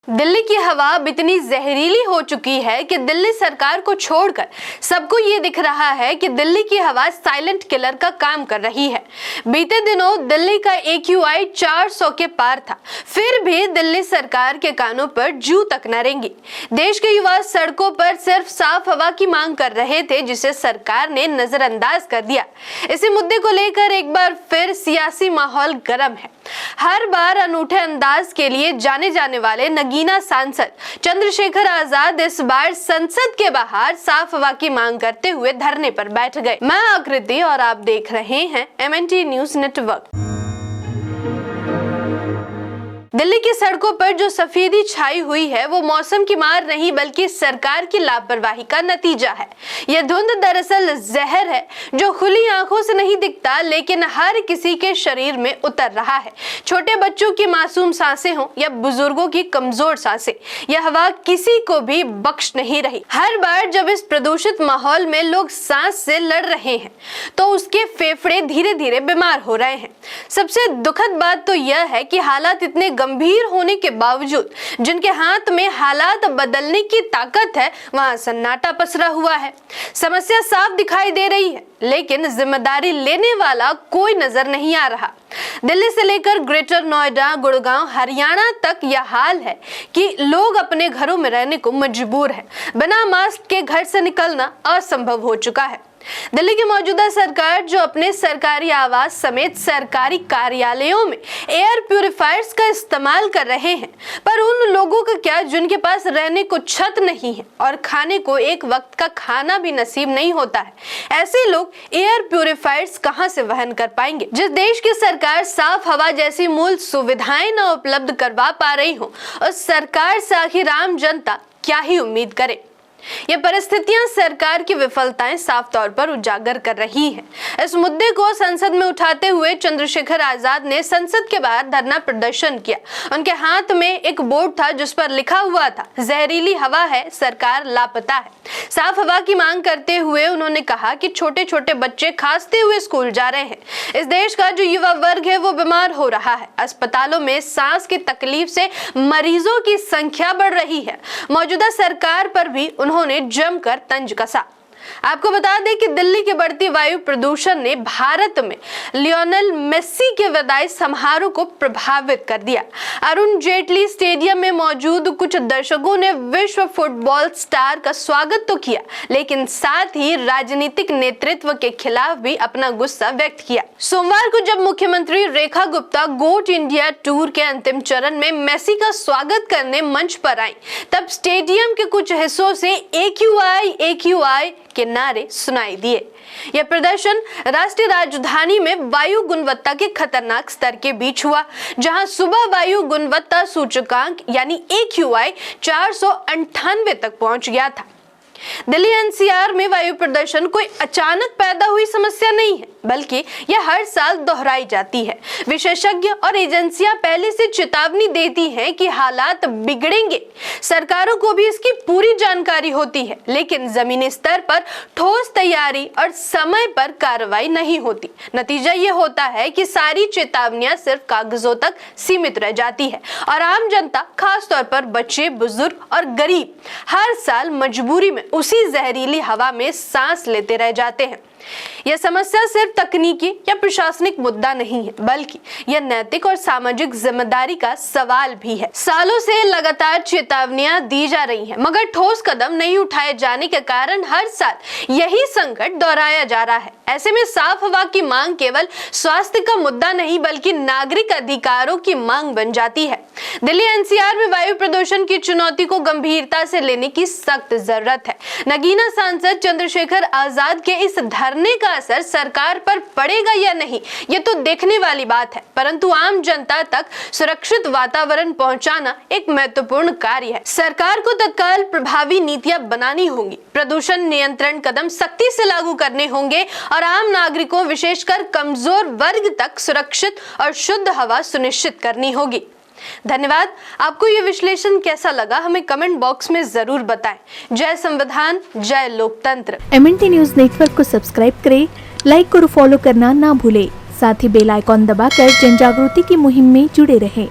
दिल्ली की हवा अब इतनी जहरीली हो चुकी है कि दिल्ली सरकार को छोड़कर सबको ये दिख रहा है कि दिल्ली की हवा साइलेंट किलर का काम कर रही है। बीते दिनों दिल्ली का AQI 400 के पार था, फिर भी दिल्ली सरकार के कानों पर जू तक न रेंगी। देश के युवा सड़कों पर सिर्फ साफ हवा की मांग कर रहे थे, जिसे सरकार ने नजरअंदाज कर दिया। इसी मुद्दे को लेकर एक बार फिर सियासी माहौल गर्म है। हर बार अनूठे अंदाज के लिए जाने जाने वाले नगीना सांसद चंद्रशेखर आजाद इस बार संसद के बाहर साफ हवा की मांग करते हुए धरने पर बैठ गए। मैं आकृति और आप देख रहे हैं MNT न्यूज नेटवर्क। दिल्ली की सड़कों पर जो सफेदी छाई हुई है वो मौसम की मार नहीं बल्कि सरकार की लापरवाही का नतीजा है। यह धुंध दरअसल जहर है जो खुली आंखों से नहीं दिखता, लेकिन हर किसी के शरीर में उतर रहा है। छोटे बच्चों की मासूम सांसें हों या बुजुर्गों की कमजोर सांसें, यह हवा किसी को भी बख्श नहीं रही। हर बार जब इस प्रदूषित माहौल में लोग सांस से लड़ रहे हैं तो उसके फेफड़े धीरे धीरे बीमार हो रहे हैं। सबसे दुखद बात तो यह है कि हालात इतने गंभीर होने के बावजूद जिनके हाथ में हालात बदलने की ताकत है, वहां सन्नाटा पसरा हुआ है। समस्या साफ दिखाई दे रही है, लेकिन जिम्मेदारी लेने वाला कोई नजर नहीं आ रहा। दिल्ली से लेकर ग्रेटर नोएडा, गुड़गांव, हरियाणा तक यह हाल है कि लोग अपने घरों में रहने को मजबूर हैं। बिना मास्क के घर से निकलना असंभव हो चुका है। दिल्ली की मौजूदा सरकार जो अपने सरकारी आवास समेत सरकारी कार्यालयों में एयर प्यूरिफायर्स का इस्तेमाल कर रहे हैं, पर उन लोगों का क्या जिनके पास रहने को छत नहीं है और खाने को एक वक्त का खाना भी नसीब नहीं होता है। ऐसे लोग एयर प्यूरिफायर्स कहां से वहन कर पाएंगे? जिस देश की सरकार साफ हवा जैसी मूल सुविधाएं न उपलब्ध करवा पा रही हो, उस सरकार से आखिर आम जनता क्या ही उम्मीद करे? ये परिस्थितियां सरकार की विफलताएं साफ तौर पर उजागर कर रही हैं। इस मुद्दे को संसद में उठाते हुए चंद्रशेखर आजाद ने संसद के बाहर धरना प्रदर्शन किया। उनके हाथ में एक बोर्ड था जिस पर लिखा हुआ था, जहरीली हवा है, सरकार लापता है। साफ हवा की मांग करते हुए उन्होंने कहा कि छोटे छोटे बच्चे खांसते हुए स्कूल जा रहे हैं। इस देश का जो युवा वर्ग है वो बीमार हो रहा है। अस्पतालों में सांस की तकलीफ से मरीजों की संख्या बढ़ रही है। मौजूदा सरकार पर भी उन्होंने जमकर तंज कसा। आपको बता दें कि दिल्ली के बढ़ती वायु प्रदूषण ने भारत में लियोनेल मेसी के विदाई समारोह को प्रभावित कर दिया। अरुण जेटली स्टेडियम में मौजूद कुछ दर्शकों ने विश्व फुटबॉल स्टार का स्वागत तो किया, लेकिन साथ ही राजनीतिक नेतृत्व के खिलाफ भी अपना गुस्सा व्यक्त किया। सोमवार को जब मुख्यमंत्री रेखा गुप्ता गोट इंडिया टूर के अंतिम चरण में मेसी का स्वागत करने मंच पर आई, तब स्टेडियम के कुछ हिस्सों से AQI के नारे सुनाई दिए। यह प्रदर्शन राष्ट्रीय राजधानी में वायु गुणवत्ता के खतरनाक स्तर के बीच हुआ, जहां सुबह वायु गुणवत्ता सूचकांक यानी AQI 498 तक पहुंच गया था। दिल्ली NCR में वायु प्रदूषण कोई अचानक पैदा हुई समस्या नहीं है, बल्कि यह हर साल दोहराई जाती है। विशेषज्ञ और एजेंसियां पहले से चेतावनी देती हैं कि हालात बिगड़ेंगे। सरकारों को भी इसकी पूरी जानकारी होती है, लेकिन जमीनी स्तर पर ठोस तैयारी और समय पर कार्रवाई नहीं होती। नतीजा ये होता है कि सारी चेतावनियां सिर्फ कागजों तक सीमित रह जाती है और आम जनता, खासतौर पर बच्चे, बुजुर्ग और गरीब हर साल मजबूरी में उसी जहरीली हवा में सांस लेते रह जाते हैं। यह समस्या सिर्फ तकनीकी या प्रशासनिक मुद्दा नहीं है, बल्कि यह नैतिक और सामाजिक जिम्मेदारी का सवाल भी है। सालों से लगातार चेतावनियां दी जा रही हैं, मगर ठोस कदम नहीं उठाए जाने के कारण हर साल यही संकट दोहराया जा रहा है। ऐसे में साफ हवा की मांग केवल स्वास्थ्य का मुद्दा नहीं बल्कि नागरिक अधिकारों की मांग बन जाती है। दिल्ली NCR में वायु प्रदूषण की चुनौती को गंभीरता से लेने की सख्त जरूरत है। नगीना सांसद चंद्रशेखर आजाद के इस धरने का असर सरकार पर पड़ेगा या नहीं, ये तो देखने वाली बात है, परंतु आम जनता तक सुरक्षित वातावरण पहुंचाना एक महत्वपूर्ण कार्य है। सरकार को तत्काल प्रभावी नीतियां बनानी होंगी, प्रदूषण नियंत्रण कदम सख्ती से लागू करने होंगे और आम नागरिकों, विशेषकर कमजोर वर्ग तक सुरक्षित और शुद्ध हवा सुनिश्चित करनी होगी। धन्यवाद। आपको ये विश्लेषण कैसा लगा हमें कमेंट बॉक्स में जरूर बताएं। जय संविधान, जय लोकतंत्र। MNT न्यूज नेटवर्क को सब्सक्राइब करें, लाइक और फॉलो करना ना भूलें। साथ ही बेल आइकॉन दबाकर जन जागृति की मुहिम में जुड़े रहें।